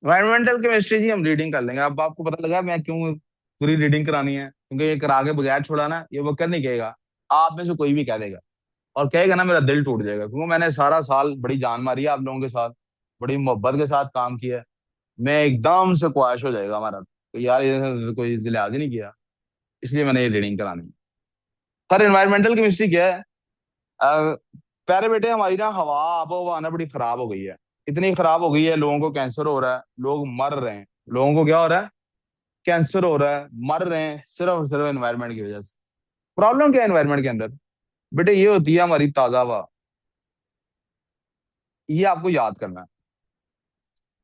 Environmental chemistry जी हम reading कर लेंगे। अब आपको पता लगा मैं क्यों पूरी रीडिंग करानी है, क्योंकि ये करा के बगैर छोड़ा ना, ये वो कर नहीं कहेगा। आप में से कोई भी कह देगा और कहेगा ना, मेरा दिल टूट जाएगा, क्योंकि मैंने सारा साल बड़ी जान मारी है आप लोगों के साथ, बड़ी मोहब्बत के साथ काम किया है। मैं एकदम से ख्वाहिश हो जाएगा हमारा तो यार ये कोई लिहाज ही नहीं किया, इसलिए मैंने ये रीडिंग करानी है। सर एनवायरमेंटल केमिस्ट्री क्या है? अ, प्यारे बेटे, हमारी ना हवा आबो हवा ना बड़ी खराब हो गई है। इतनी खराब हो गई है, लोगों को कैंसर हो रहा है, लोग मर रहे हैं। लोगों को क्या हो रहा है? कैंसर हो रहा है, मर रहे हैं, सिर्फ और सिर्फ एनवायरनमेंट की वजह से। प्रॉब्लम क्या है एनवायरनमेंट के अंदर? बेटे ये होती है हमारी ताजा हवा। ये आपको याद करना है।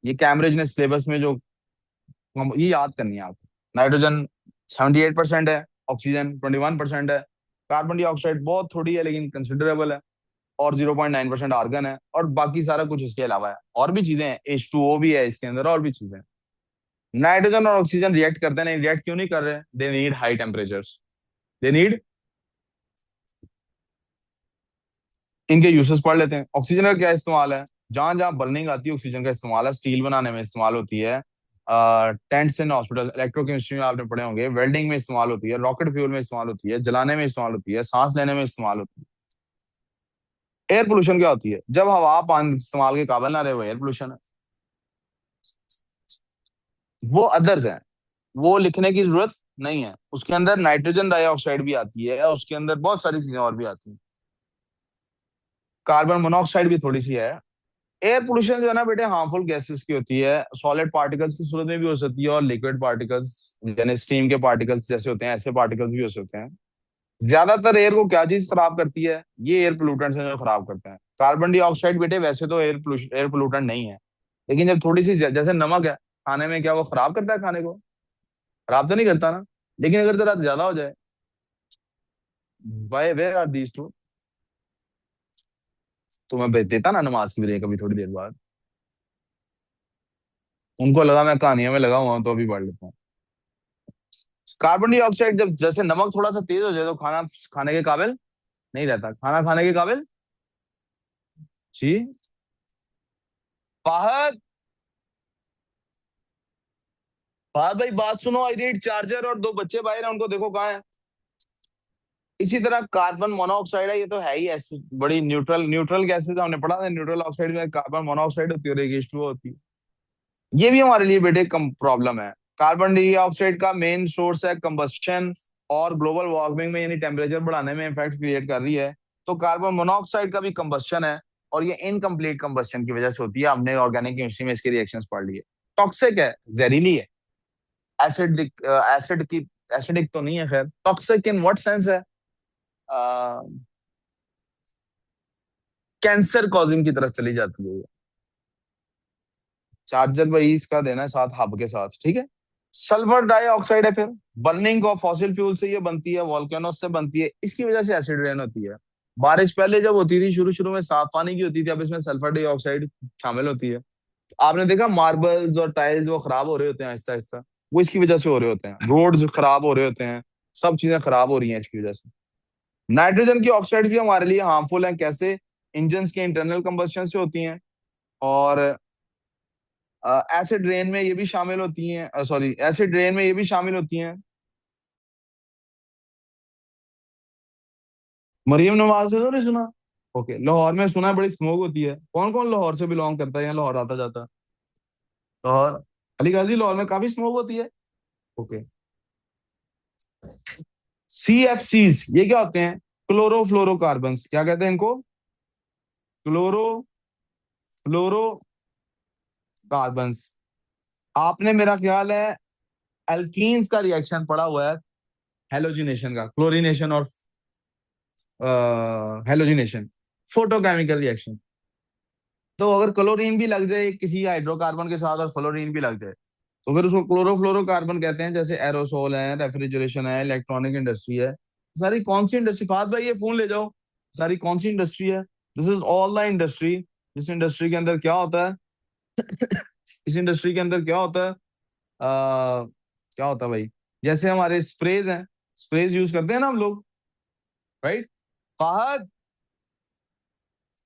ये कैम्ब्रिज ने सिलेबस में जो ये याद करनी है आपको। नाइट्रोजन 78% है, ऑक्सीजन 21% है, कार्बन डाइऑक्साइड बहुत थोड़ी है लेकिन कंसिडरेबल है, और 0.9% आर्गन है, और बाकी सारा कुछ इसके अलावा है। और भी चीजें हैं, H2O भी है इसके अंदर, और भी चीजें हैं। नाइट्रोजन और ऑक्सीजन रिएक्ट करते हैं, नहीं रिएक्ट क्यों नहीं कर रहे? They need high temperatures. They need. इनके यूसेस पढ़ लेते हैं। ऑक्सीजन का क्या इस्तेमाल है? जहां जहां बर्निंग आती है ऑक्सीजन का इस्तेमाल है। स्टील बनाने में इस्तेमाल होती है, टेंट्स इन हॉस्पिटल, इलेक्ट्रोकेमिस्ट्री में आपने पढ़े होंगे, वेल्डिंग में इस्तेमाल होती है, रॉकेट फ्यूल में इस्तेमाल होती है, जलाने में इस्तेमाल होती है, सांस लेने में इस्तेमाल होती है। एयर पोल्यूशन क्या होती है? जब हवा पानी इस्तेमाल के काबिल ना रहे, वो एयर पोल्यूशन है। वो अदर्स है, वो लिखने की जरूरत नहीं है। उसके अंदर नाइट्रोजन डाइऑक्साइड भी आती है, उसके अंदर बहुत सारी चीजें और भी आती हैं। कार्बन मोनोऑक्साइड भी थोड़ी सी है। एयर पोल्यूशन जो है ना बेटे, हार्मफुल गैसेस की होती है। सॉलिड पार्टिकल्स की सूरत में भी हो सकती है, और लिक्विड पार्टिकल्स यानी स्टीम के पार्टिकल्स जैसे होते हैं, ऐसे पार्टिकल्स भी हो सकते हैं। ज्यादातर एयर को क्या चीज खराब करती है? ये एयर पोल्यूटेंट्स हैं जो खराब करते हैं। कार्बन डाइऑक्साइड बेटे वैसे तो एयर पोल्यूटेंट नहीं है, लेकिन जब थोड़ी सी जैसे नमक है खाने में, क्या वो खराब करता है खाने को? खराब तो नहीं करता ना। लेकिन अगर जरा ज्यादा हो जाए, by way are these two. तो मैं देता ना नमाज की ब्रेक कभी थोड़ी देर बाद। उनको लगा मैं कहानियों में लगा हुआ हूं, तो अभी पढ़ लेता हूँ। कार्बन डाइऑक्साइड जब जैसे नमक थोड़ा सा तेज हो जाए तो खाना खाने के काबिल नहीं रहता, खाना खाने के काबिल। जी। फाहद, फाहद भाई बात सुनो, आई नीड चार्जर, और दो बच्चे बाहर हैं, उनको देखो कहाँ है। इसी तरह कार्बन मोनोऑक्साइड है, ये तो है ही ऐसी बड़ी न्यूट्रल न्यूट्रल गैसेज हमने पढ़ा था। न्यूट्रल ऑक्साइड में कार्बन मोनोऑक्साइड होती है और एक H2O होती है। ये भी हमारे लिए बेटे कम प्रॉब्लम है। कार्बन डाइऑक्साइड का मेन सोर्स है कंबस्शन, और ग्लोबल वार्मिंग में यानी टेम्परेचर बढ़ाने में इफेक्ट क्रिएट कर रही है। तो कार्बन मोनोऑक्साइड का भी कंबस्शन है, और ये इनकम्प्लीट कंबस्शन की वजह से होती है। हमने ऑर्गेनिक केमिस्ट्री में इसके रिएक्शंस पढ़ लिए। टॉक्सिक है, जहरीली है। एसिडिक एसिड की एसिडिक तो नहीं है, खैर टॉक्सिक इन व्हाट सेंस है? कैंसर कॉजिंग की तरफ चली जाती है ये। चार्जर भाई इसका देना है साथ हब के साथ, ठीक है। सल्फर डाइऑक्साइड है फिर। बर्निंग ऑफ फॉसिल फ्यूल से ये बनती है, वॉल्केनोस से बनती है, इसकी वजह से एसिड रेन होती है। बारिश पहले जब होती थी शुरू शुरू में साफ पानी की होती थी, अब इसमें सल्फर डाइऑक्साइड शामिल होती है। आपने देखा मार्बल्स और टाइल्स वो खराब हो रहे होते हैं आहिस्ता आहिस्ता, वो इसकी वजह से हो रहे होते हैं। रोड्स खराब हो रहे होते हैं, सब चीजें खराब हो रही हैं इसकी वजह से। नाइट्रोजन की ऑक्साइड भी हमारे लिए हार्मफुल है, कैसे? इंजन के इंटरनल कंबस्शन से होती हैं, और एसिड रेन में ये भी शामिल होती हैं, सॉरी एसिड रेन में ये भी शामिल होती हैं। मरियम नवाज से तो नहीं सुना? ओके, लाहौर में सुना है बड़ी स्मोक होती है। कौन कौन लाहौर से बिलोंग करता है, यहाँ लाहौर आता जाता? लाहौर, अली गाजी, लाहौर में काफी स्मोक होती है। ओके। CFCs ये क्या होते हैं? क्लोरोफ्लोरोकार्बन्स, क्या कहते हैं इनको? क्लोरोफ्लोरोकार्बन्स। आपने मेरा ख्याल है एल्कीन्स का रिएक्शन पढ़ा हुआ है, हेलोजिनेशन का, क्लोरीनेशन और हेलोजिनेशन, फोटोकेमिकल रिएक्शन। तो अगर क्लोरीन भी लग जाए किसी हाइड्रोकार्बन के साथ और फ्लोरीन भी लग जाए, तो फिर उसको क्लोरोफ्लोरोकार्बन कहते हैं। जैसे एरोसोल है, रेफ्रिजरेशन है, इलेक्ट्रॉनिक इंडस्ट्री है। सारी कौन सी इंडस्ट्री, फाद भाई ये फोन ले जाओ, सारी कौन सी इंडस्ट्री है? This is all the industry. इस इंडस्ट्री के अंदर क्या होता है? इस इंडस्ट्री के अंदर क्या होता है? क्या होता है भाई? जैसे हमारे स्प्रेज हैं, स्प्रेज यूज करते हैं ना हम लोग, राइट? फाहद,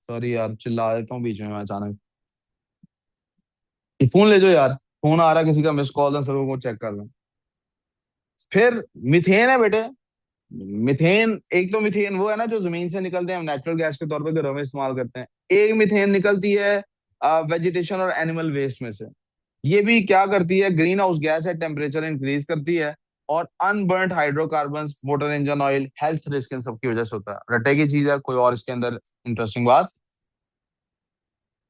सॉरी यार चिल्ला देता हूँ बीच में मैं अचानक। ये फोन ले जाओ यार। फोन आ रहा है किसी का, मिस कॉल है, सबको चेक कर लें। फिर मिथेन है बेटे। मिथेन, एक तो मिथेन वो है ना जो जमीन से निकलते हैं, हम नेचुरल गैस के तौर पे घरों में इस्तेमाल करते हैं। एक मिथेन निकलती है वेजिटेशन और एनिमल वेस्ट में से। ये भी क्या करती है, ग्रीन हाउस गैस है, टेम्परेचर इंक्रीज करती है। और unburned hydrocarbons, motor engine oil, health risk in सब की वजह से होता है। रटे की चीज है, कोई और इसके अंदर इंटरेस्टिंग बात।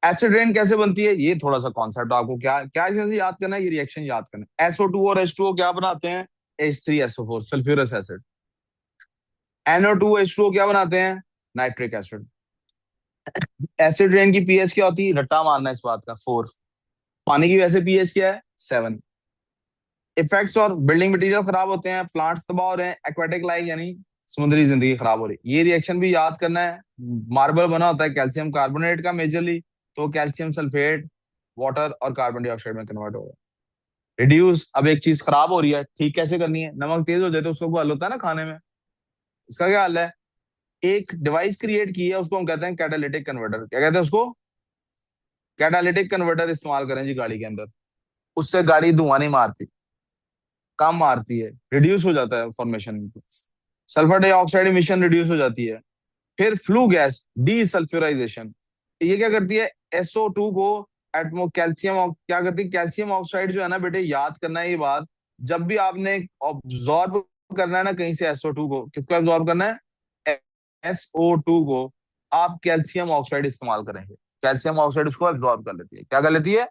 एसिड रेन कैसे बनती है, ये थोड़ा सा कॉन्सेप्ट आपको क्या क्या चीज़ याद करना है, ये रिएक्शन याद करना है। SO2 और H2O क्या बनाते हैं, H3SO4 सल्फ्यूरस एसिड। NO2H2O क्या बनाते हैं, नाइट्रिक एसिड। एसिड रेन की पीएच क्या होती है, रट्टा मारना है इस बात का, 4। पानी की वैसे पीएच क्या है, 7। इफेक्ट्स, और बिल्डिंग मटेरियल खराब होते हैं, प्लांट्स तबाह हो रहे हैं, एक्वाटिक लाइफ यानी समुद्री जिंदगी खराब हो रही है। ये रिएक्शन भी याद करना है। मार्बल बना होता है कैल्शियम कार्बोनेट का मेजरली, तो कैल्शियम सल्फेट वाटर और कार्बन डाइऑक्साइड में कन्वर्ट होगा। रिड्यूस, अब एक चीज खराब हो रही है, ठीक कैसे करनी है, नमक तेज हो जाए तो उसको कोई हल होता है ना खाने में, इसका क्या हल है, एक डिवाइस क्रिएट की है, उसको हम कहते हैं कैटालिटिक कन्वर्टर। क्या कहते हैं उसको, कैटालिटिक कन्वर्टर इस्तेमाल करें जी गाड़ी के अंदर। उससे गाड़ी धुआं नहीं मारती, कम मारती है, रिड्यूस हो जाता है formation. Sulphur dioxide emission reduce हो जाती है। फिर फ्लू गैस डीसल्फ्यूराइजेशन, ये क्या करती है, SO2 को एटमो कैल्शियम क्या करती है, कैल्शियम ऑक्साइड जो है ना बेटे, याद करना है ये बात। जब भी आपने ऑब्जॉर्ब करना है ना कहीं से SO2 को, किसको ऑब्जॉर्ब करना है, SO2 को, आप कैल्शियम ऑक्साइड इस्तेमाल करेंगे। कैल्शियम ऑक्साइड उसको एब्जॉर्ब कर लेती है, क्या कर लेती है।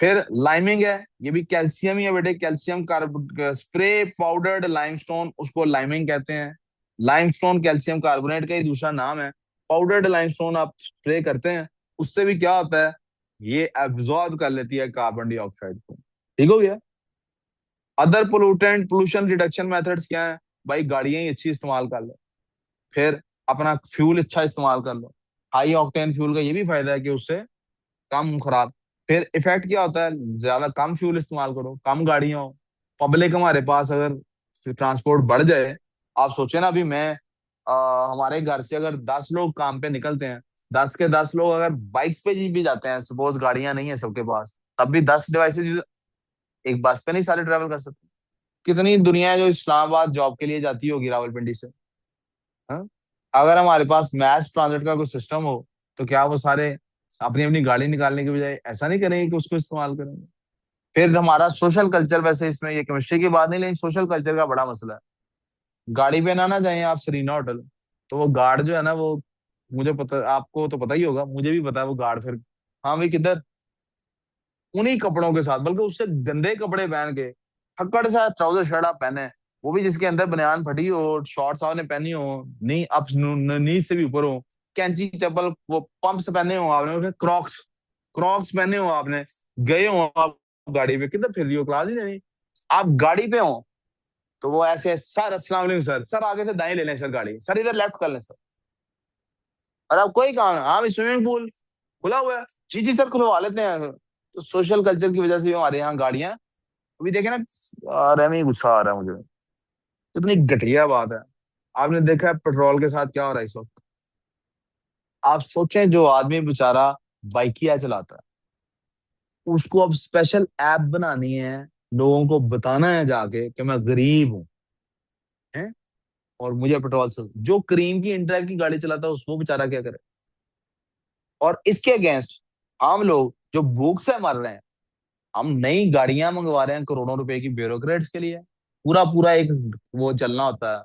फिर लाइमिंग है, ये भी कैल्शियम ही है बेटे, calcium carb spray powdered limestone, उसको लाइमिंग कहते हैं। लाइमस्टोन कैल्शियम कार्बोनेट का ही दूसरा नाम है। पाउडर्ड लाइमस्टोन आप स्प्रे करते हैं, उससे भी क्या होता है, ये एब्जॉर्ब कर लेती है कार्बन डाइऑक्साइड को। ठीक हो गया। Other pollutant pollution reduction methods क्या है, भाई गाड़ियां ही अच्छी इस्तेमाल कर लो। फिर अपना फ्यूल अच्छा इस्तेमाल कर लो। हाई ऑक्टेन फ्यूल का ये भी फायदा है कि उससे कम खराब। फिर इफेक्ट क्या होता है, ज्यादा कम फ्यूल इस्तेमाल करो, कम गाड़ियां हो, पब्लिक हमारे पास अगर ट्रांसपोर्ट बढ़ जाए। आप सोचे ना, अभी मैं हमारे घर से अगर 10 लोग काम पे निकलते हैं, 10 के 10 लोग अगर बाइक्स पे भी जाते हैं, सपोज गाड़ियां नहीं है सबके पास, तब भी 10 डिवाइसेज, एक बस पे नहीं सारे ट्रेवल कर सकते। कितनी दुनिया है जो इस्लामाबाद जॉब के लिए जाती होगी रावलपिंडी से। हाँ? अगर हमारे पास मैस ट्रांजिट का कोई सिस्टम हो, तो क्या वो सारे अपनी अपनी गाड़ी निकालने के बजाय ऐसा नहीं करेंगे कि उसको इस्तेमाल करेंगे। फिर हमारा सोशल कल्चर, वैसे इसमें ये केमिस्ट्री की बात नहीं, लेकिन सोशल कल्चर का बड़ा मसला है। गाड़ी पे ना ना जाए आप सरीना होटल, तो वो गार्ड जो है ना वो, मुझे पता, आपको तो पता ही होगा, मुझे भी पता है वो गार्ड फिर, हाँ भाई किधर, उन्हीं कपड़ों के साथ, बल्कि उससे गंदे कपड़े पहन के, फक्कड़ सा ट्राउजर शर्ट आप पहने, वो भी जिसके अंदर बनियान फटी हो, शॉर्ट्स आपने पहनी हो, नी अप नी से भी ऊपर हो, कैंची चप्पल, वो पंप्स पहने हो आपने, क्रॉक्स, क्रॉक्स पहने हो आपने, गए हो आप गाड़ी पे, किधर फिर रही हो, क्लास ही नहीं। आप गाड़ी पे हो तो वो ऐसे, सर अस्सलाम वालेकुम सर, सर आगे से दाएं ले लें सर, गाड़ी सर इधर लेफ्ट कर लें सर। और आप कोई काम है, हाँ स्विमिंग पूल खुला हुआ है, जी जी सर खुलवा लेते हैं। तो सोशल कल्चर की वजह से हमारे यहाँ गाड़ियां, अभी देखे ना, अरे में गुस्सा आ रहा है मुझे, कितनी घटिया बात है। आपने देखा है पेट्रोल के साथ क्या हो रहा है इस वक्त। आप सोचें, जो आदमी बेचारा बाइकिया चलाता है, उसको अब स्पेशल ऐप बनानी है, लोगों को बताना है जाके कि मैं गरीब हूं, हैं, और मुझे पेट्रोल से, जो क्रीम की इंड्राइव की गाड़ी चलाता है उस वो बेचारा क्या करे। और इसके अगेंस्ट आम लोग जो भूख से मर रहे हैं, हम नई गाड़ियां मंगवा रहे हैं करोड़ों रुपए की ब्यूरोक्रेट्स के लिए। पूरा पूरा एक वो चलना होता है,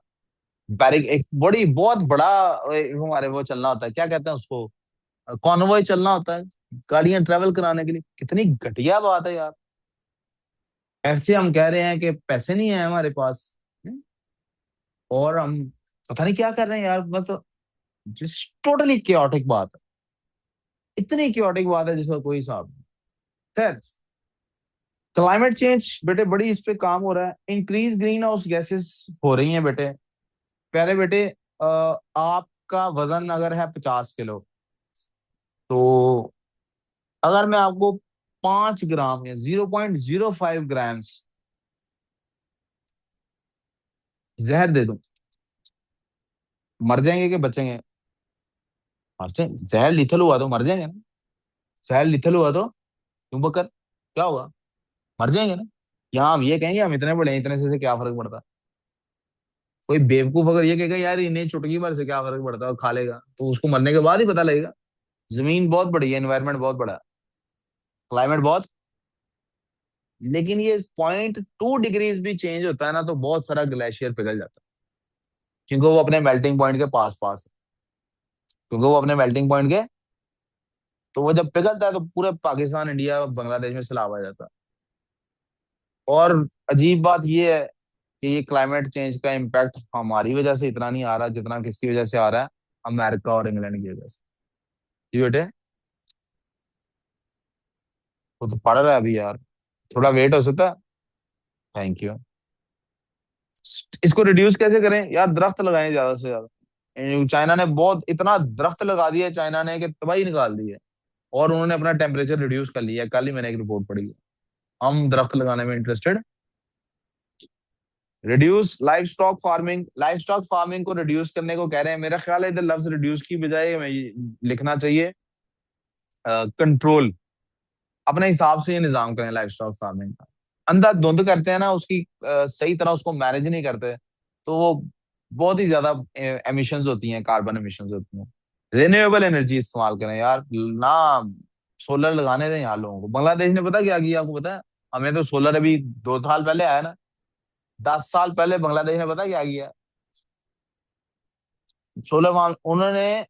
बैरिक एक बड़ी बहुत बड़ा हमारे वो चलना होता है, क्या कहते हैं उसको, कॉन्वॉय चलना होता है गाड़ियां ट्रेवल कराने के लिए। कितनी घटिया बात है यार। ऐसे हम कह रहे हैं कि पैसे नहीं है हमारे पास, और हम पता नहीं क्या कर रहे हैं यार, मतलब जिस टोटली क्योटिक बात है, इतनी क्योटिक बात है जिसका कोई हिसाब नहीं। खैर, क्लाइमेट चेंज बेटे बड़ी इस पे काम हो रहा है, इंक्रीज ग्रीन हाउस गैसेस हो रही हैं बेटे। प्यारे बेटे, आपका वजन अगर है 50 किलो, तो अगर मैं आपको 5 ग्राम या 0.05 ग्राम्स जहर दे दूं, मर जाएंगे कि बचेंगे, मर जाएंगे। जहर लिथल हुआ तो मर जाएंगे ना, जहर लिथल हुआ तो क्यों बकर, क्या होगा? मर जाएंगे ना। यहाँ हम ये कहेंगे हम इतने बड़े हैं, इतने से क्या फर्क पड़ता? कोई बेवकूफ अगर ये कहेगा यार इन्हें चुटकी भर से क्या फर्क पड़ता है और खा लेगा, तो उसको मरने के बाद ही पता लगेगा। जमीन बहुत बड़ी है, एनवायरनमेंट बहुत बड़ा है, क्लाइमेट बहुत। लेकिन ये 0.2 डिग्रीज भी चेंज होता है ना, तो बहुत सारा ग्लेशियर पिघल जाता है, क्योंकि वो अपने मेल्टिंग पॉइंट के पास पास है। क्योंकि वो अपने मेल्टिंग पॉइंट के, तो वो जब पिघलता है तो पूरे पाकिस्तान, इंडिया, बांग्लादेश में सैलाब आ जाता है। और अजीब बात ये है कि ये क्लाइमेट चेंज का इम्पैक्ट हमारी वजह से इतना नहीं आ रहा जितना किसकी वजह से आ रहा है, अमेरिका और इंग्लैंड की वजह से। जी बेटे, वो तो पड़ रहा है अभी यार, थोड़ा वेट हो सकता है। Thank you. इसको रिड्यूस कैसे करें यार? दरख्त लगाएं ज्यादा से ज्यादा। चाइना ने बहुत इतना दरख्त लगा दिया है, चाइना ने, कि तबाही निकाल दी है। और उन्होंने अपना टेम्परेचर रिड्यूस कर लिया है, कल ही मैंने एक रिपोर्ट पढ़ी है। हम दरख्त लगाने में interested. Reduce life stock farming, life stock farming को रिड्यूस करने को कह रहे हैं। मेरा ख्याल है इधर लफ्ज रिड्यूस की बजाय हमें लिखना चाहिए कंट्रोल। अपने हिसाब से ये निजाम करें लाइफ स्टॉक फार्मिंग का। अंधाधुंध करते हैं ना उसकी, सही तरह उसको मैनेज नहीं करते, तो वो बहुत ही ज्यादा एमिशंस होती हैं, कार्बन एमिशंस होती हैं। रिन्यूएबल एनर्जी इस्तेमाल करें यार ना। सोलर लगाने दें यहाँ लोगों को। बांग्लादेश ने पता क्या किया, आपको पता है? हमें तो सोलर अभी 2 साल पहले आया ना। 10 साल पहले बांग्लादेश ने पता क्या किया? सोलर उन्होंने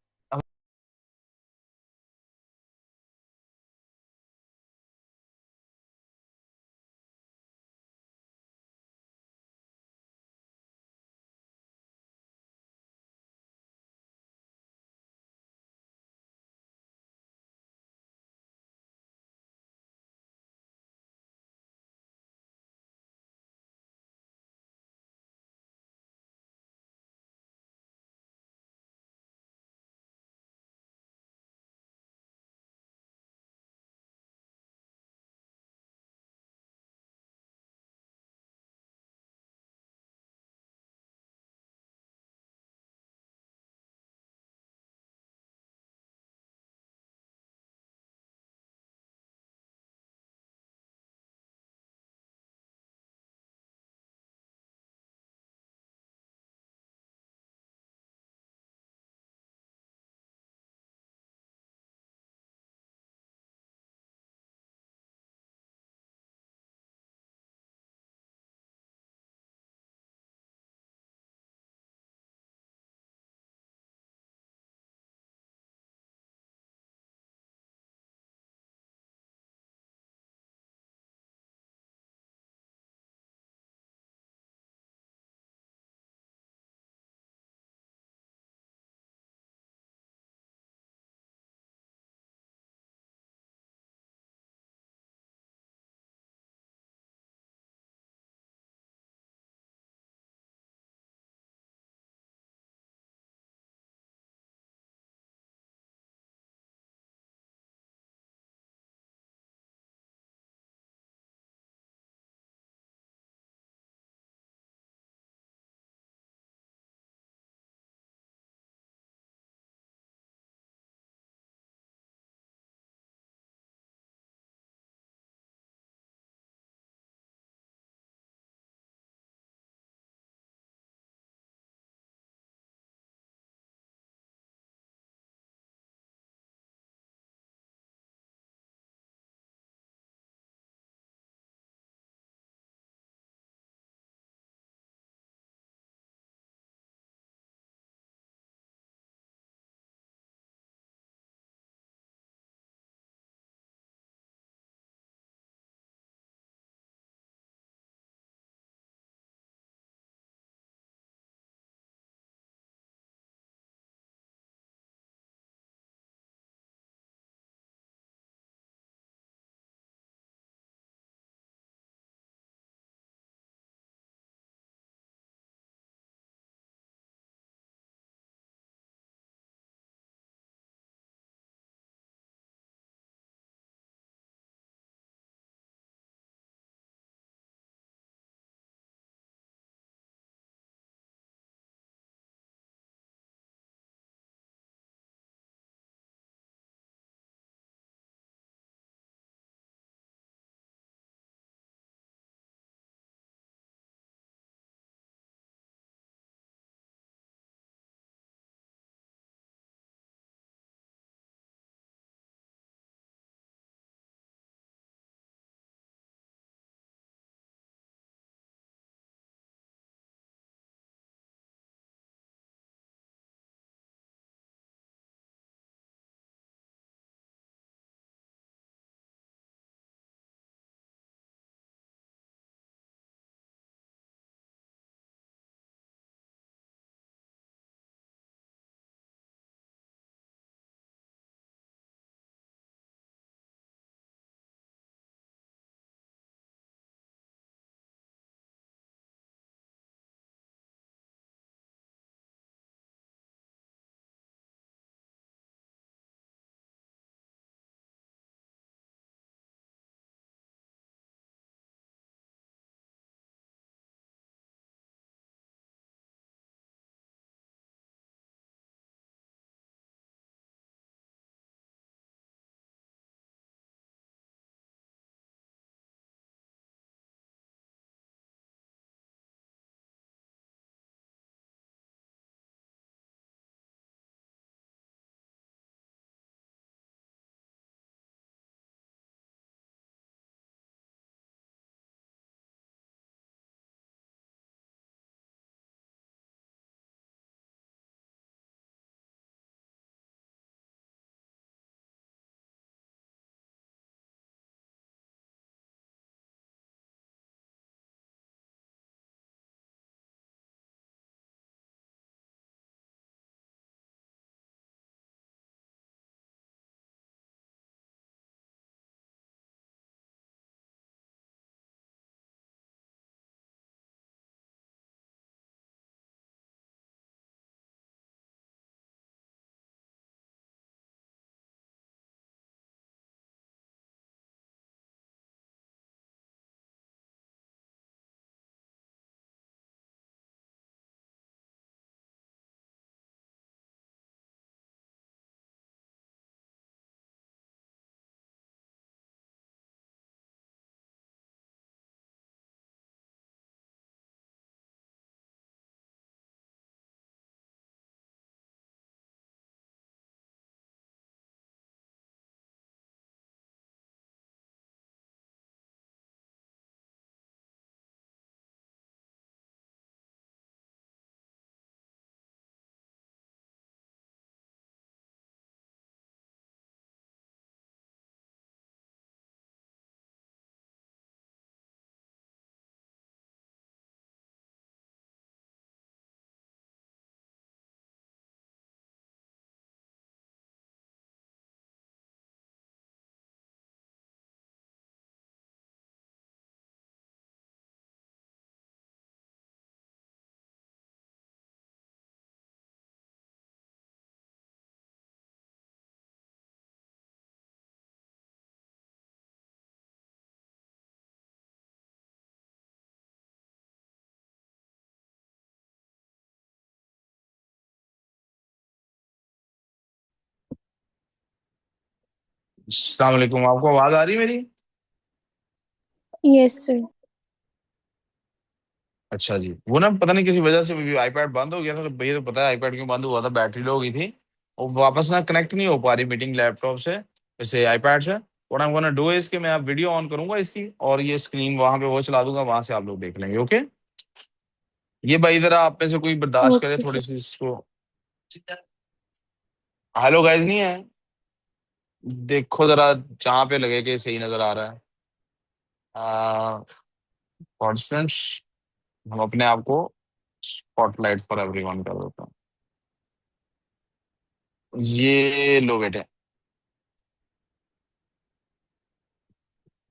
अस्सलाम वालेकुम, आपको आवाज आ रही है मेरी? Yes sir. अच्छा जी, वो ना पता नहीं किसी वजह से आईपैड बंद हो गया था, तो भैया तो पता है आईपैड क्यों बंद हुआ था, बैटरी लो हो गई थी। और वापस ना कनेक्ट नहीं हो पा रही मीटिंग लैपटॉप से, जैसे आईपैड से। What I am gonna do is कि मैं अब वीडियो ऑन करूंगा इसकी, और ये स्क्रीन वहां पे वो चला दूंगा, वहां से आप लोग देख लेंगे। ओके, ये भाई जरा आप में से कोई बर्दाश्त करे ओके थोड़ी सर। सी इसको। हेलो गाइस नहीं है? देखो जरा जहाँ पे लगे कि सही नजर आ रहा है। कॉन्स्टेंट्स, हम अपने आप को स्पॉटलाइट फॉर एवरीवन कर देते हैं। ये लो बेटे।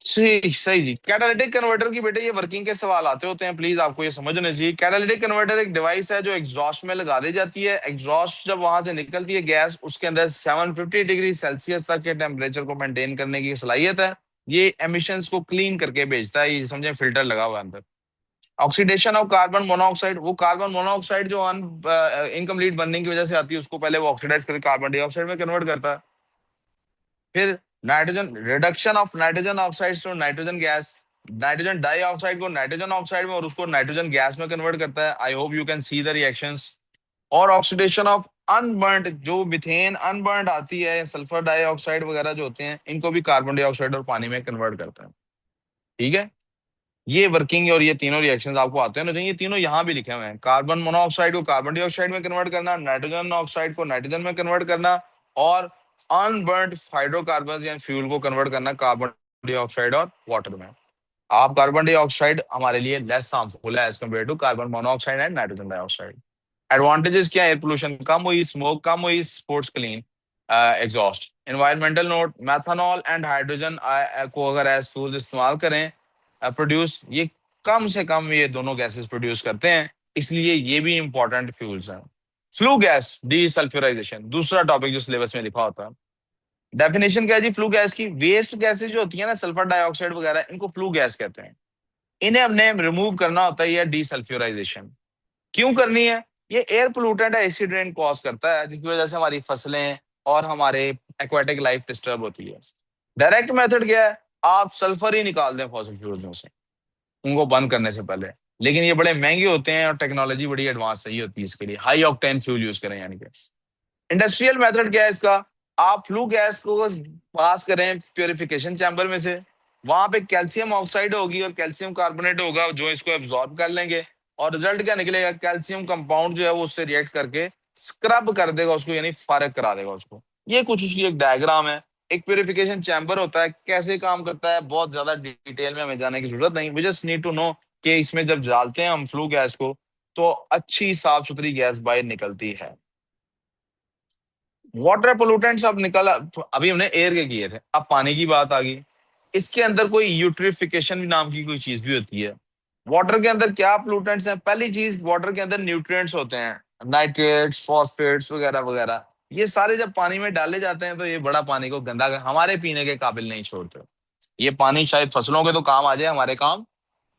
सही सही जी। कैटालिटिक कन्वर्टर की बेटे ये वर्किंग के सवाल आते होते हैं, प्लीज आपको ये समझना चाहिए। कैटालिटिक कन्वर्टर एक डिवाइस है जो एग्जॉस्ट में लगा दी जाती है। एग्जॉस्ट जब वहां से निकलती है गैस, उसके अंदर 750 डिग्री सेल्सियस तक के टेम्परेचर को मेंटेन करने की सलाहियत है। ये एमिशंस को क्लीन करके भेजता है, ये समझे फिल्टर लगा हुआ है अंदर। ऑक्सीडेशन ऑफ कार्बन मोनोऑक्साइड, वो कार्बन मोनोऑक्साइड जो इनकम्प्लीट बनने की वजह से आती है, उसको पहले वो ऑक्सीडाइज करके कार्बन डाइऑक्साइड में कन्वर्ट करता है। फिर nitrogen, reduction of nitrogen oxide to nitrogen gas, nitrogen dioxide को नाइट्रोजन ऑक्साइड में और उसको नाइट्रोजन गैस में कन्वर्ट करता है। I hope you can see the reactions. और ऑक्सीडेशन ऑफ अनबर्न्ड, जो मिथेन अनबर्न्ड आती है, सल्फर डाइऑक्साइड वगैरह जो होते हैं, इनको भी कार्बन डाइऑक्साइड और पानी में कन्वर्ट करता है। ठीक है, ये वर्किंग और ये तीनों रिएक्शंस आपको आते हैं ना, ये तीनों यहाँ भी लिखे हुए हैं। कार्बन मोनोऑक्साइड को कार्बन डाइऑक्साइड में कन्वर्ट करना, नाइट्रोजन ऑक्साइड को नाइट्रोजन में कन्वर्ट करना, और अनबर्न्ड हाइड्रोकार्बन या फ्यूल को कन्वर्ट करना कार्बन डाइऑक्साइड और वाटर में। आप कार्बन डाइऑक्साइड हमारे लिए लेस हार्मफुल है as compare to carbon monoxide and nitrogen dioxide. Advantages क्या है? एयर पोल्यूशन कम हुई, स्मोक कम हुई, sports clean exhaust. Environmental note, methanol and hydrogen को अगर एज फ्यूल इस्तेमाल करें, प्रोड्यूस, ये कम से कम ये दोनों गैसेस प्रोड्यूस करते हैं, इसलिए ये भी इंपॉर्टेंट फ्यूल्स हैं। फ्लू गैस डीसल्फ्यूराइजेशन, दूसरा टॉपिक जो सिलेबस में लिखा होता है। डेफिनेशन क्या है जी फ्लू गैस की? वेस्ट गैसेज जो होती है ना, सल्फर डाइऑक्साइड वगैरह, इनको फ्लू गैस कहते हैं। इन्हें हमने रिमूव करना होता है, ये डीसल्फ्यूराइजेशन। क्यों करनी है? ये एयर पोल्यूटेंट है, एसिड रेन कॉज करता है, जिसकी वजह से हमारी फसलें और हमारे एक्वाटिक लाइफ डिस्टर्ब होती है। डायरेक्ट मेथड क्या है? आप सल्फर ही निकाल दें फॉसिल फ्यूल्स में से, उनको बंद करने से पहले। लेकिन ये बड़े महंगे होते हैं और टेक्नोलॉजी बड़ी एडवांस चाहिए होती है इसके लिए। हाई ऑक्टेन फ्यूल यूज करें यानी कि। इंडस्ट्रियल मेथड क्या है इसका? आप फ्लू गैस को पास करें प्योरिफिकेशन चैम्बर में से, वहां पे कैल्शियम ऑक्साइड होगी और कैल्शियम कार्बोनेट होगा जो इसको एब्जॉर्ब कर लेंगे, और रिजल्ट क्या निकलेगा? कैल्शियम कंपाउंड जो है वो उससे रिएक्ट करके स्क्रब कर देगा उसको, यानी फारग करा देगा उसको। ये कुछ उसकी एक डायग्राम है। एक प्योरिफिकेशन चैम्बर होता है, कैसे काम करता है बहुत ज्यादा डिटेल में हमें जाने की जरूरत नहीं, we just need to know कि इसमें जब डालते हैं हम फ्लू गैस को, तो अच्छी साफ सुथरी गैस बाहर निकलती है। वाटर पोल्यूटेंट्स अब निकल, अभी हमने एयर के किए थे, अब पानी की बात आ गई। इसके अंदर कोई यूट्रिफिकेशन नाम की कोई चीज भी होती है। वाटर के अंदर क्या पोल्यूटेंट्स हैं? पहली चीज, वाटर के अंदर न्यूट्रिएंट्स होते हैं, नाइट्रेट्स, फॉस्फेट्स वगैरह वगैरह। ये सारे जब पानी में डाले जाते हैं तो ये बड़ा पानी को गंदा हमारे पीने के काबिल नहीं छोड़ते। ये पानी शायद फसलों के तो काम आ जाए, हमारे काम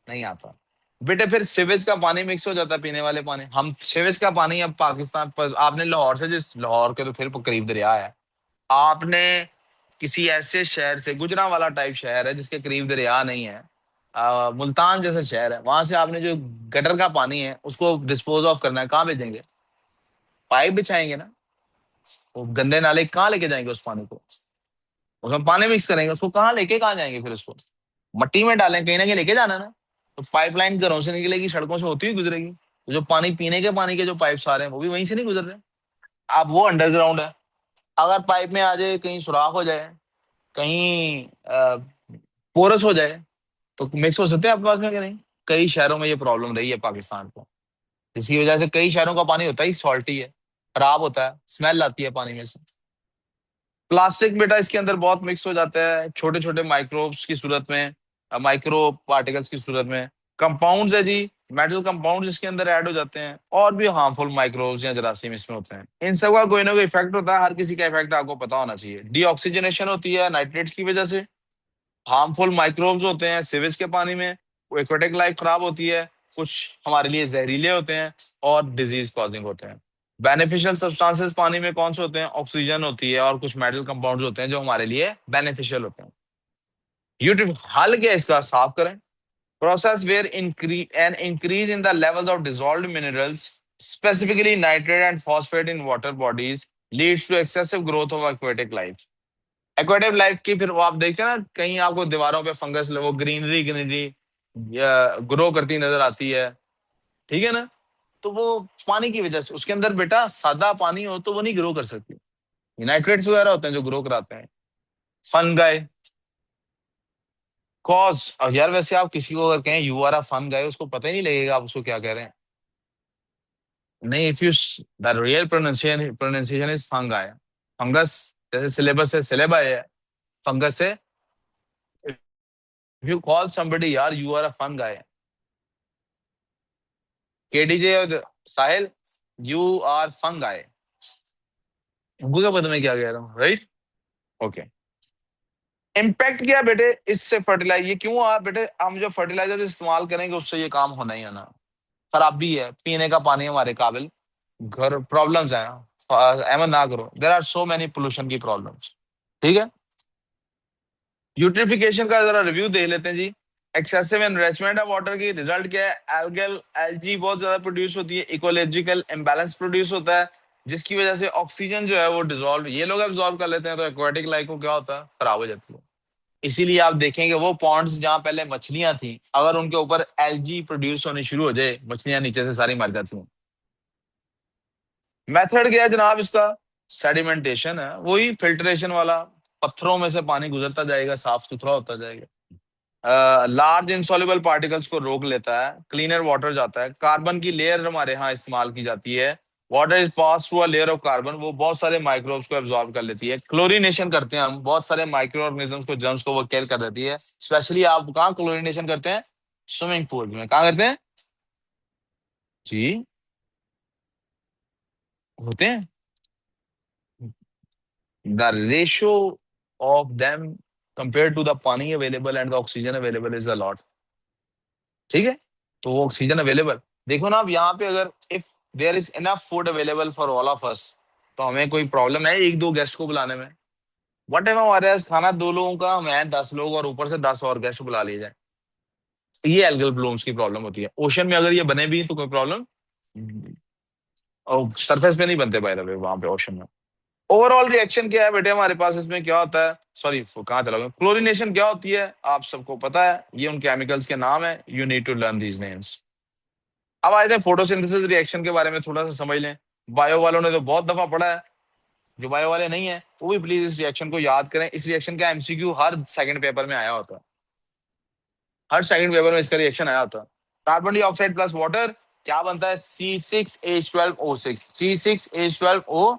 नहीं आता। बेटे फिर सीवेज का पानी मिक्स हो जाता है पीने वाले पानी, हम सीवेज का पानी अब पाकिस्तान पर, आपने लाहौर से, जिस लाहौर के तो फिर करीब दरिया है, आपने किसी ऐसे शहर से, गुजरांवाला टाइप शहर है जिसके करीब दरिया नहीं है, मुल्तान जैसा शहर है, वहां से आपने जो गटर का पानी है उसको डिस्पोज ऑफ करना है, कहाँ भेजेंगे? पाइप बिछाएंगे ना। वो गंदे नाले कहाँ लेके जाएंगे उस पानी को? उसमें पानी मिक्स करेंगे, उसको कहाँ लेके कहाँ जाएंगे फिर उसको? मट्टी में डालें, कहीं ना कहीं लेके जाना ना। तो पाइपलाइन घरों से निकलेगी, सड़कों से होती हुई गुजरेगी, तो जो पानी पीने के पानी के जो पाइप आ रहे हैं वो भी वहीं से नहीं गुजर रहे। अब वो अंडरग्राउंड है, अगर पाइप में आ जाए, कहीं सुराख हो जाए, कहीं पोरस हो जाए, तो मिक्स हो सकते हैं आपके पास में कि नहीं? कई शहरों में ये प्रॉब्लम रही है पाकिस्तान को, इसी वजह से कई शहरों का पानी होता ही सॉल्टी है, खराब होता है, स्मेल आती है पानी में से। प्लास्टिक बेटा इसके अंदर बहुत मिक्स हो जाता है, छोटे छोटे माइक्रोब्स की सूरत में, माइक्रो पार्टिकल्स की सूरत में। कंपाउंड्स है जी, मेटल कंपाउंड्स इसके अंदर ऐड हो जाते हैं, और भी हार्मफुल माइक्रोब्स या जरासीम इसमें होते हैं। इन सब का कोई ना कोई इफेक्ट होता है, हर किसी का इफेक्ट आपको पता होना चाहिए। डीऑक्सीजनेशन होती है नाइट्रेट्स की वजह से, हार्मफुल माइक्रोब्स होते हैं सीवेज के पानी में, एक्वेटिक लाइफ खराब होती है, कुछ हमारे लिए जहरीले होते हैं और डिजीज कॉजिंग होते हैं। बेनिफिशियल सब्सटेंसेस पानी में कौन से होते हैं? ऑक्सीजन होती है और कुछ मेटल कंपाउंड्स होते हैं जो हमारे लिए बेनिफिशियल होते हैं। यूटिल हल के इसका साफ करें। Process where increase in the levels of dissolved minerals, specifically nitrate and phosphate in water bodies, leads to excessive growth of aquatic life. Aquatic life की फिर वो आप देखते हैं ना, कहीं आपको दीवारों पे फंगस वो ग्रीनरी ग्रीनरी ग्रो करती नजर आती है, ठीक है ना? तो वो पानी की वजह से, उसके अंदर बेटा सादा पानी हो तो वो नहीं ग्रो कर सकती। नाइट्रेट्स वगैरह होते हैं जो ग्रो कराते हैं। फंगाई कॉज, यार वैसे आप किसी को अगर कहें यू आर अ फंगाई, उसको पता ही नहीं लगेगा आप उसको क्या कह रहे हैं। नहीं, if you the real pronunciation is fungi. Fungus जैसे सिलेबस से सिलेबा है, फंगस से इफ यू कॉल समबडी यार यू आर अ फंगाई, केडीजे और साहिल, यू आर फंगाई, उनको क्या पता मैं क्या कह रहा हूँ, राइट? ओके। इम्पैक्ट क्या है बेटे इससे फर्टिलाइजर, ये क्यों आ बेटे, हम जो फर्टिलाइजर इस्तेमाल करेंगे उससे ये काम होना ही होना। खराबी है, पीने का पानी हमारे काबिल, घर प्रॉब्लम्स हैं। अहमद ना करो, there are so many pollution की प्रॉब्लम्स, ठीक है? यूट्रिफिकेशन का जरा रिव्यू देख लेते हैं जी। एक्सेसिव एनरिचमेंट ऑफ वाटर की रिजल्ट क्या है? एल्गल एल्गी बहुत ज्यादा प्रोड्यूस होती है, इकोलॉजिकल इम्बैलेंस प्रोड्यूस होता है, जिसकी वजह से ऑक्सीजन जो है वो डिजोल्व, ये लोग एब्जॉर्ब कर लेते हैं, तो एक्वाटिक लाइफ को क्या होता है, खराब हो जाती है। इसीलिए आप देखेंगे वो पॉन्ड्स जहां पहले मछलियां थी, अगर उनके ऊपर एल्गी प्रोड्यूस होनी शुरू हो जाए, मछलियां नीचे से सारी मर जाती हैं। मेथड क्या है जनाब इसका? सेडिमेंटेशन है, वही फिल्ट्रेशन वाला, पत्थरों में से पानी गुजरता जाएगा, साफ सुथरा होता जाएगा, लार्ज इंसॉल्युबल पार्टिकल्स को रोक लेता है, क्लीनर वाटर जाता है, कार्बन की लेयर हमारे यहाँ इस्तेमाल की जाती है, water is pass through a layer of carbon, वो बहुत सारे माइक्रोब्स को एब्जॉर्ब कर लेती है, क्लोरीनेशन करते हैं हम, बहुत सारे माइक्रो ऑर्गेनिजम्स को, जर्म्स को वो किल कर देती है। स्पेशली आप कहाँ क्लोरीनेशन करते हैं? स्विमिंग पूल में। कहाँ करते हैं जी? होते हैं। The ratio of them compared to the पानी available and the oxygen available is a lot, ठीक है? तो वो ऑक्सीजन अवेलेबल, देखो ना, अब यहाँ पे अगर if there is enough food available for all of us, तो हमें कोई प्रॉब्लम है एक दो गेस्ट को बुलाने में? वट एवर हमारे पास खाना दो लोगों का, हमें 10 लोग और ऊपर से 10 और गेस्ट बुला लिए जाए, ये एल्गल ब्लूम्स की प्रॉब्लम होती है। ओशन में अगर ये बने भी तो कोई प्रॉब्लम, और सरफेस पे नहीं बनते बाय द वे, वहां पे ओशन में। ओवरऑल रिएक्शन क्या है बेटे हमारे पास, इसमें क्या होता है, सॉरी कहाँ चला गया, क्लोरीनेशन क्या होती है आप सबको पता है, ये उन केमिकल्स के नाम है, you need to learn these names. अब आते हैं फोटोसिंथेसिस रिएक्शन के बारे में थोड़ा सा समझ लें। बायो वालों ने तो बहुत दफा पढ़ा है, जो बायो वाले नहीं है वो भी प्लीज इस रिएक्शन को याद करें। इस रिएक्शन का एमसीक्यू हर सेकंड पेपर में आया होता है, हर सेकंड पेपर में इसका रिएक्शन आया होता है। कार्बन डाइऑक्साइड प्लस वाटर क्या बनता है? C6H12O6, C6H12O।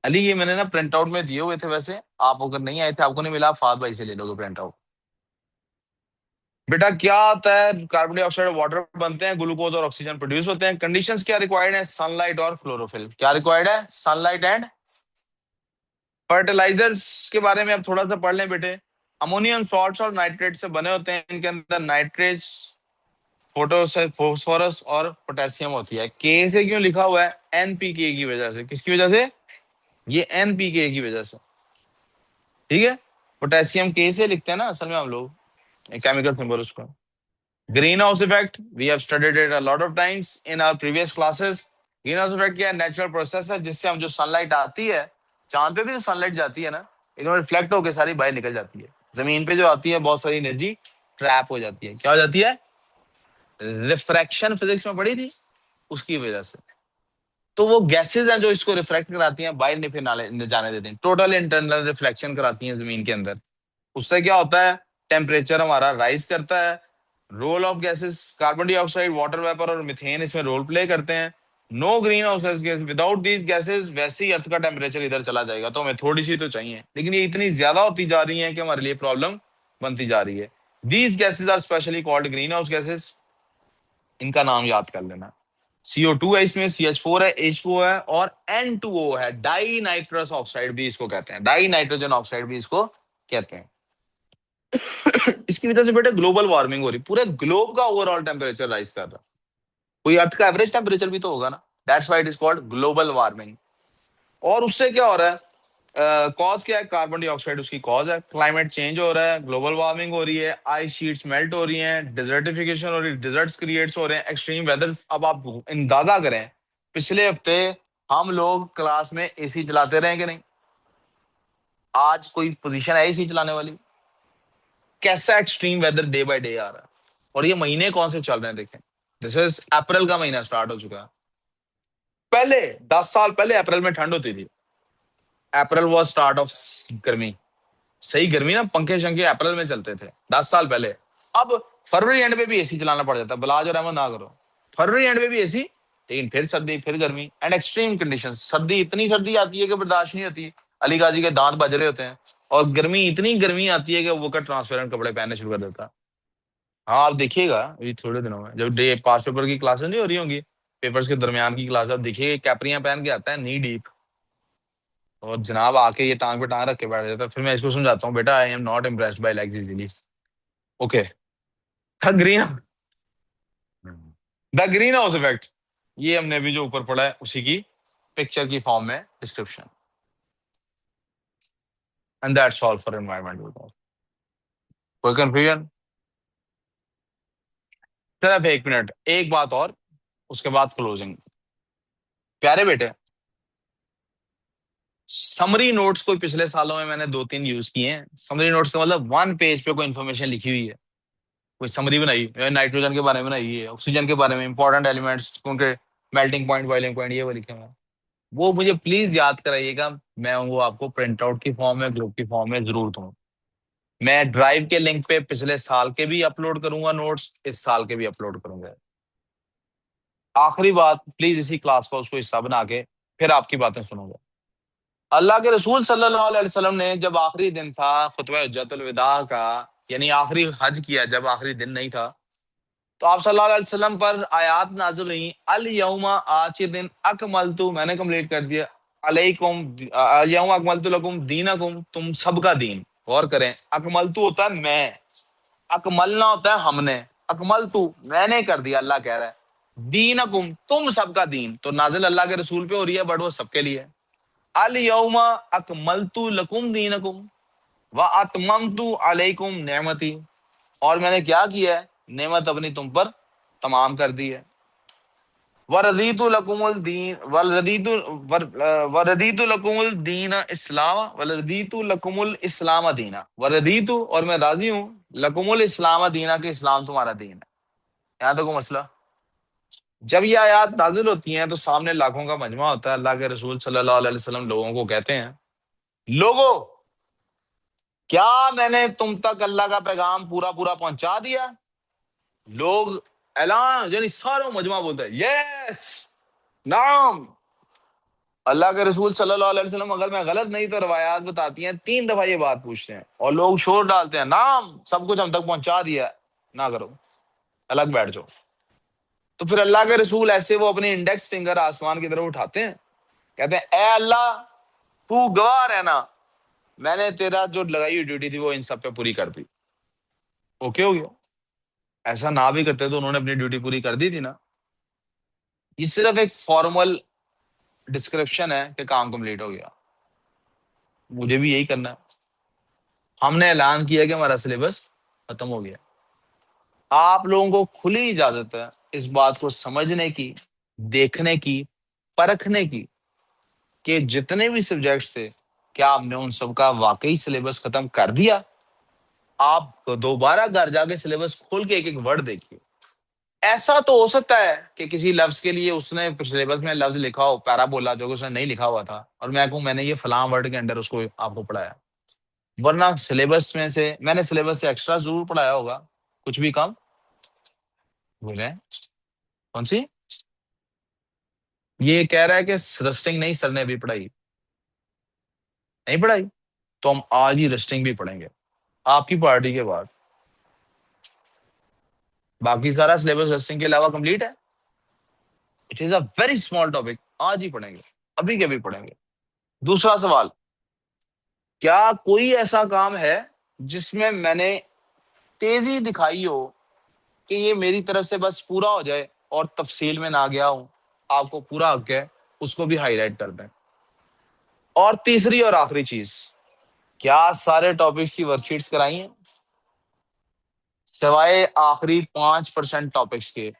अली ये मैंने ना प्रिंट आउट में दिए हुए थे, वैसे आप अगर नहीं आए थे, आपको नहीं मिला, आप फाद भाई से ले लोगे प्रिंट आउट। बेटा क्या आता है, कार्बन डाइऑक्साइड और वाटर बनते हैं, ग्लूकोज और ऑक्सीजन प्रोड्यूस होते हैं। कंडीशंस क्या रिक्वायर्ड है? सनलाइट और क्लोरोफिल। क्या रिक्वायर्ड है? Sunlight and. फर्टिलाइजर्स के बारे में अब थोड़ा सा पढ़ लें बेटे। अमोनियम सॉल्ट्स और नाइट्रेट से बने होते हैं, इनके अंदर नाइट्रेट्स, फोस्फोरस और पोटेशियम होती है। के से क्यों लिखा हुआ है? एनपीके की वजह से। किसकी वजह से? ये एनपीके की वजह से, ठीक है? पोटेशियम के से लिखते हैं ना असल में हम लोग, केमिकल सिंबल उसको। Greenhouse effect, we have studied it a lot of times in our previous classes. Greenhouse effect क्या है? नेचुरल प्रोसेस है जिससे हम जो सनलाइट आती है, चांद पे भी जो सनलाइट जाती है ना, इन्होंने रिफ्लेक्ट होकर सारी बाहर निकल जाती है, जमीन पे जो आती है बहुत सारी एनर्जी ट्रैप हो जाती है। क्या हो जाती है? रिफ्रैक्शन फिजिक्स में पढ़ी थी, उसकी वजह से। तो वो गैसेज हैं जो इसको रिफ्लेक्ट कराती हैं, बाहर नहीं फिर जाने देती हैं, टोटल इंटरनल रिफ्लेक्शन कराती हैं जमीन के अंदर। उससे क्या होता है? टेम्परेचर हमारा राइज करता है। Role of gases, carbon dioxide, water vapour और मिथेन इसमें रोल प्ले करते हैं। No greenhouse gas, without these gases वैसे ही अर्थ का टेम्परेचर इधर चला जाएगा। तो हमें थोड़ी सी तो चाहिए, लेकिन ये इतनी ज्यादा होती जा रही है कि हमारे लिए प्रॉब्लम बनती जा रही है। These gases are specially called greenhouse gases, इनका नाम याद कर लेना। CO2 है इसमें, CH4 है, H2O है और N2O है, डाई नाइट्रस ऑक्साइड भी इसको कहते हैं, डाई नाइट्रोजन ऑक्साइड भी इसको कहते हैं। इसकी वजह से बेटे ग्लोबल वार्मिंग हो रही, पूरे ग्लोब का ओवरऑल टेम्परेचर राइज कर रहा है। कोई अर्थ का एवरेज टेम्परेचर भी तो होगा ना, that's why it is called global warming. और उससे क्या हो रहा है, कॉज क्या है, कार्बन डाइऑक्साइड उसकी कॉज है। क्लाइमेट चेंज हो रहा है, ग्लोबल वार्मिंग हो रही है, आइस शीट्स मेल्ट हो रही हैं, डिजर्टिफिकेशन हो रही है, डिजर्ट्स क्रिएट्स हो रहे हैं, एक्सट्रीम वेदर। अब आप अंदाजा करें, पिछले हफ्ते हम लोग क्लास में एसी चलाते रहे कि नहीं? आज कोई पोजीशन है एसी चलाने वाली? कैसा extreme weather day by day आ रहा है। और ये महीने कौन से चल रहे हैं देखें, दिस इज अप्रैल का महीना स्टार्ट हो चुका है। पहले 10 साल पहले अप्रैल में ठंड होती थी, अप्रैल वॉज स्टार्ट ऑफ गर्मी, सही गर्मी ना, पंखे शंखे अप्रैल में चलते थे 10 साल पहले। अब फरवरी एंड पे भी एसी चलाना पड़ जाता है, बलाज और रहमत ना करो, फरवरी एंड पे भी एसी, लेकिन फिर सर्दी फिर गर्मी एंड एक्सट्रीम कंडीशंस। सर्दी इतनी सर्दी आती है कि बर्दाश्त नहीं होती, अली गाजी के दांत बज रहे होते हैं। और गर्मी इतनी गर्मी आती है कि वो का ट्रांसपेरेंट कपड़े पहनने शुरू कर देता है। हाँ आप देखिएगा अभी थोड़े दिनों में, जब डे पास पेपर की क्लासेस नहीं हो रही होंगी, पेपर्स के दरमियान की क्लास, आप देखिए कैपरियां पहन के आता है नी डीप, और जनाब आके ये टांग पे टांग रख के बैठ जाता है। फिर मैं इसको समझाता हूँ, बेटा I am not impressed by legs easily, okay. The green the green house effect, ये हमने अभी जो ऊपर पढ़ा है उसी की पिक्चर की फॉर्म में description, and that's all for environmental. कोई कंफ्यूजन? सिर्फ 1 मिनट, एक बात और, उसके बाद क्लोजिंग। प्यारे बेटे, समरी नोट्स कोई पिछले सालों में मैंने 2-3 यूज किए हैं। समरी नोट्स का मतलब 1 पेज पे कोई इन्फॉर्मेशन लिखी हुई है, कोई समरी बनाई, नाइट्रोजन के बारे में बनाई है, ऑक्सीजन के बारे में, इंपॉर्टेंट एलिमेंट्स उनके, मेल्टिंग पॉइंट बॉइलिंग पॉइंट, ये वो लिखे हुए हैं। वो मुझे प्लीज याद कराइएगा, मैं वो आपको प्रिंट आउट की फॉर्म में, ग्रुप की फॉर्म में जरूर दूँ। मैं ड्राइव के लिंक पे पिछले साल के भी अपलोड करूंगा नोट्स, इस साल के भी अपलोड करूंगा। आखिरी बात, प्लीज इसी क्लास का उसको हिस्सा बना के फिर आपकी बातें सुनूंगा। अल्लाह के रसूल सल्लल्लाहु अलैहि वसल्लम ने जब आखिरी दिन था खुतबा हज्जतुल विदा का, यानी आखिरी हज किया, जब आखिरी दिन नहीं था, तो आप सल्लल्लाहु अलैहि वसल्लम पर आयात नाज़िल हुई, अल यौमा, आज के दिन, अकमलतु, मैंने कंप्लीट कर दिया, अलैकुम, अल यौमा अकमलतु लकुम दीनकुम, तुम सबका दीन। गौर करें, अकमलतु होता है मैं, अकमलना होता है हमने, अकमलतु मैंने कर दिया, अल्लाह कह रहा है, दीनकुम तुम सबका दीन, तो नाजिल अल्लाह के रसूल पे हो रही है, बट वो सबके लिए है। अल यौमा अकमलतु लकुम दीनकुम व अतममतु अलैकुम नेमती, और मैंने क्या किया है, नेमत अपनी तुम पर तमाम कर दी है। वरदीतु लकुमुल दीन वरदीतु लकुमुल दीन इस्लाम वरदीतु लकुमुल इस्लाम दीना, वरदीतु और मैं राजी हूँ, लकुमुल इस्लाम दीना, के इस्लाम तुम्हारा दीन है। यहाँ तो कोई मसला? जब ये आयात नाजिल होती हैं तो सामने लाखों का मजमा होता है, अल्लाह के रसूल सल्लल्लाहु अलैहि वसल्लम लोगों को कहते हैं, लोगों, क्या मैंने तुम तक अल्लाह का पैगाम पूरा पूरा पहुंचा दिया? लोग ऐलान, यानी सारा मजमा बोलता है यस, नाम। अल्लाह के रसूल सल्लल्लाहु अलैहि वसल्लम, अगर मैं गलत नहीं तो रवायात बताती हैं, 3 दफा ये बात पूछते हैं और लोग शोर डालते हैं, नाम, सब कुछ हम तक पहुंचा दिया, ना करो, अलग बैठ जाओ। तो फिर अल्लाह के रसूल ऐसे वो अपने इंडेक्स फिंगर आसमान की तरफ उठाते हैं, कहते हैं ए अल्लाह, तू गवाह रहना, मैंने तेरा जो लगाई हुई ड्यूटी थी वो इन सब पे पूरी कर दी। ओके हो गया? ऐसा ना भी करते तो उन्होंने अपनी ड्यूटी पूरी कर दी थी ना। ये सिर्फ एक फॉर्मल डिस्क्रिप्शन है कि काम कंप्लीट हो गया, मुझे भी यही करना है। हमने ऐलान किया कि हमारा सिलेबस खत्म हो गया। आप लोगों को खुली इजाजत है इस बात को समझने की, देखने की, परखने की, कि जितने भी सब्जेक्ट्स थे, क्या आपने उन सबका वाकई सिलेबस खत्म कर दिया? आप दोबारा घर जाके सिलेबस खोल के एक एक वर्ड देखिए। ऐसा तो हो सकता है कि किसी लफ्ज के लिए उसने सिलेबस में लफ्ज लिखा हो, पैरा बोला जो कि उसने नहीं लिखा हुआ था, और मैं कहूं मैंने ये फलां वर्ड के अंदर उसको आपको पढ़ाया, वरना सिलेबस में से मैंने सिलेबस से एक्स्ट्रा जरूर पढ़ाया होगा, कुछ भी कम बोले। कौन सी? ये कह रहा है कि रस्टिंग नहीं सर ने अभी पढ़ाई, नहीं पढ़ाई, तो हम आज ही रस्टिंग भी पढ़ेंगे आपकी पार्टी के बाद। बाकी सारा सिलेबस रस्टिंग के अलावा कंप्लीट है। It is a very small topic, आज ही पढ़ेंगे, अभी के भी पढ़ेंगे। दूसरा सवाल, क्या कोई ऐसा काम है जिसमें मैंने तेजी दिखाई हो कि ये मेरी तरफ से बस पूरा हो जाए और तफसील में ना गया हूं? आपको पूरा हक है उसको भी हाईलाइट कर दें। और तीसरी और आखिरी चीज, क्या सारे टॉपिक्स की वर्कशीट्स कराई हैं? सिवाय आखिरी 5% टॉपिक्स के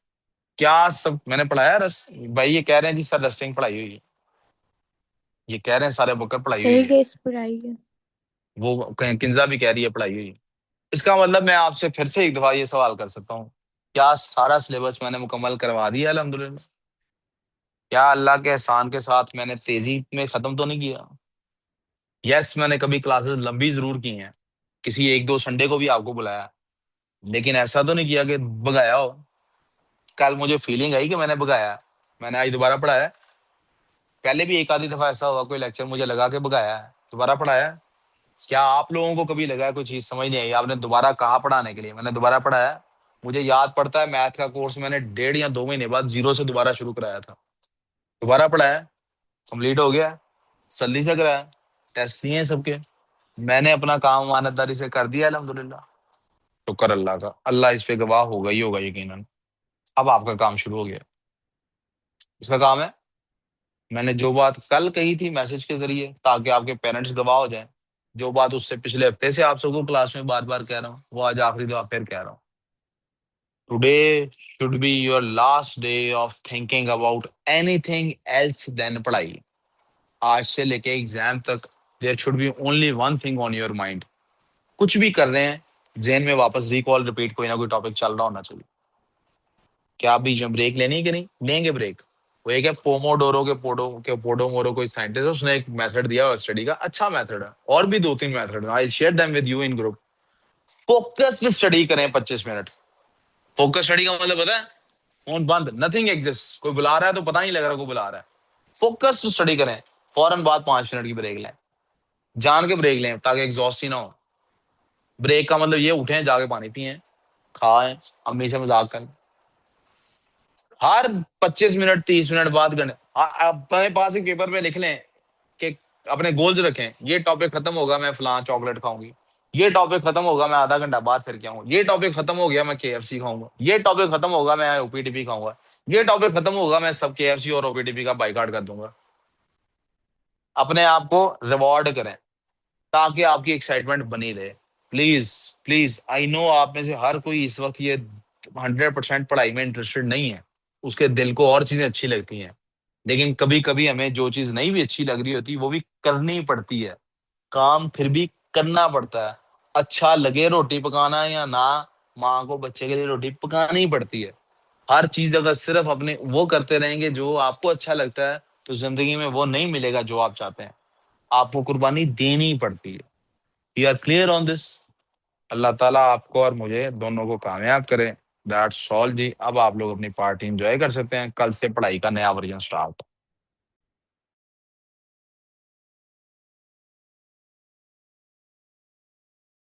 क्या सब मैंने पढ़ाया? रस भाई ये कह रहे हैं जी सर रस्टिंग पढ़ाई हुई है, ये कह रहे हैं सारे बुकर पढ़ाई हुई सही है, केस पढ़ाई है। वो कहीं किंजा भी कह रही है पढ़ाई हुई है। इसका मतलब मैं आपसे फिर से एक दफा ये सवाल कर सकता हूँ, क्या सारा सिलेबस मैंने मुकम्मल करवा दिया अल्हम्दुलिल्लाह? क्या अल्लाह के एहसान के साथ मैंने तेजी में खत्म तो नहीं किया? यस, मैंने कभी क्लासेस लंबी जरूर की हैं, किसी एक दो संडे को भी आपको बुलाया, लेकिन ऐसा तो नहीं किया कि भगाया हो। कल मुझे फीलिंग आई कि मैंने भगाया, मैंने आज दोबारा पढ़ाया। पहले भी एक आधी दफा ऐसा हुआ कोई लेक्चर मुझे लगा के भगाया है, दोबारा पढ़ाया। क्या आप लोगों को कभी लगा है कोई चीज समझ नहीं आई, आपने दोबारा कहा पढ़ाने के लिए? मैंने दोबारा पढ़ाया। मुझे याद पड़ता है मैथ का कोर्स मैंने 1.5 या 2 महीने बाद जीरो से दोबारा शुरू कराया था, दोबारा पढ़ाया, कंप्लीट हो गया, जल्दी से कराया, टेस्ट दिए हैं सबके, मैंने अपना काम ईमानदारी से कर दिया अल्हम्दुलिल्लाह। शुक्र अल्लाह का, अल्लाह इस पे गवाह होगा ही होगा यकीनन। अब आपका काम शुरू हो गया। इसका काम है, मैंने जो बात कल कही थी मैसेज के जरिए ताकि आपके पेरेंट्स गवाह हो जाएं, जो बात उससे पिछले हफ्ते से आप सबको क्लास में बार बार कह रहा हूँ, वो आज आखिरी दफा फिर कह रहा हूँ। Today should be your last day of thinking about anything else than पढ़ाई। आज से लेके एग्जाम तक there should be only one thing on your mind. कुछ भी कर रहे हैं, जेन में वापस रिकॉल रिपीट कोई ना कोई टॉपिक चल रहा होना चाहिए। क्या आप बीच में ब्रेक लेनी है कि नहीं लेंगे ब्रेक? वो एक है पोमोडोरो के पोडोमोरो कोई साइंटिस्ट है, उसने एक मेथड दिया हुआ स्टडी का, अच्छा मेथड है, और भी 2-3 method I share them with you in group. Focus पे स्टडी करें 25 मिनट। फोकस स्टडी का मतलब पता है? फोन बंद, नथिंग एग्जिस्ट, कोई बुला रहा है तो पता नहीं लग रहा कोई बुला रहा है। फोकस टू स्टडी करें, फौरन बाद 5 मिनट की ब्रेक लें, जान के ब्रेक लें ताकि एग्जॉस्ट ही ना हो। ब्रेक का मतलब ये उठें जाके पानी पिए, खाएं, अम्मी से मजाक करें। हर 25 मिनट 30 मिनट बाद अपने पास एक पेपर पे लिख लें कि अपने गोल्स रखें, ये टॉपिक खत्म होगा मैं फलां चॉकलेट खाऊंगी, ये टॉपिक खत्म होगा मैं आधा घंटा बाद फिर के आऊंगा, ये टॉपिक खत्म हो गया मैं केएफसी खाऊंगा, ये टॉपिक खत्म होगा मैं ओपीटीपी खाऊंगा, ये टॉपिक खत्म होगा मैं सब केएफसी और ओपीटीपी का बाइकआउट कर दूंगा। अपने आप को रिवॉर्ड करें ताकि आपकी एक्साइटमेंट बनी रहे। प्लीज प्लीज, आई नो आप में से हर कोई इस वक्त ये 100% पढ़ाई में इंटरेस्टेड नहीं है, उसके दिल को और चीजें अच्छी लगती हैं, लेकिन कभी कभी हमें जो चीज नहीं भी अच्छी लग रही होती वो भी करनी पड़ती है, काम फिर भी करना पड़ता है। अच्छा लगे रोटी पकाना या ना, माँ को बच्चे के लिए रोटी पकानी ही पड़ती है। हर चीज अगर सिर्फ अपने वो करते रहेंगे जो आपको अच्छा लगता है, तो जिंदगी में वो नहीं मिलेगा जो आप चाहते हैं, आपको कुर्बानी देनी पड़ती है। We are clear on this? Allah Taala आपको और मुझे दोनों को कामयाब करे। दैट्स ऑल जी। अब आप लोग अपनी पार्टी एंजॉय कर सकते हैं, कल से पढ़ाई का नया वर्जन स्टार्ट।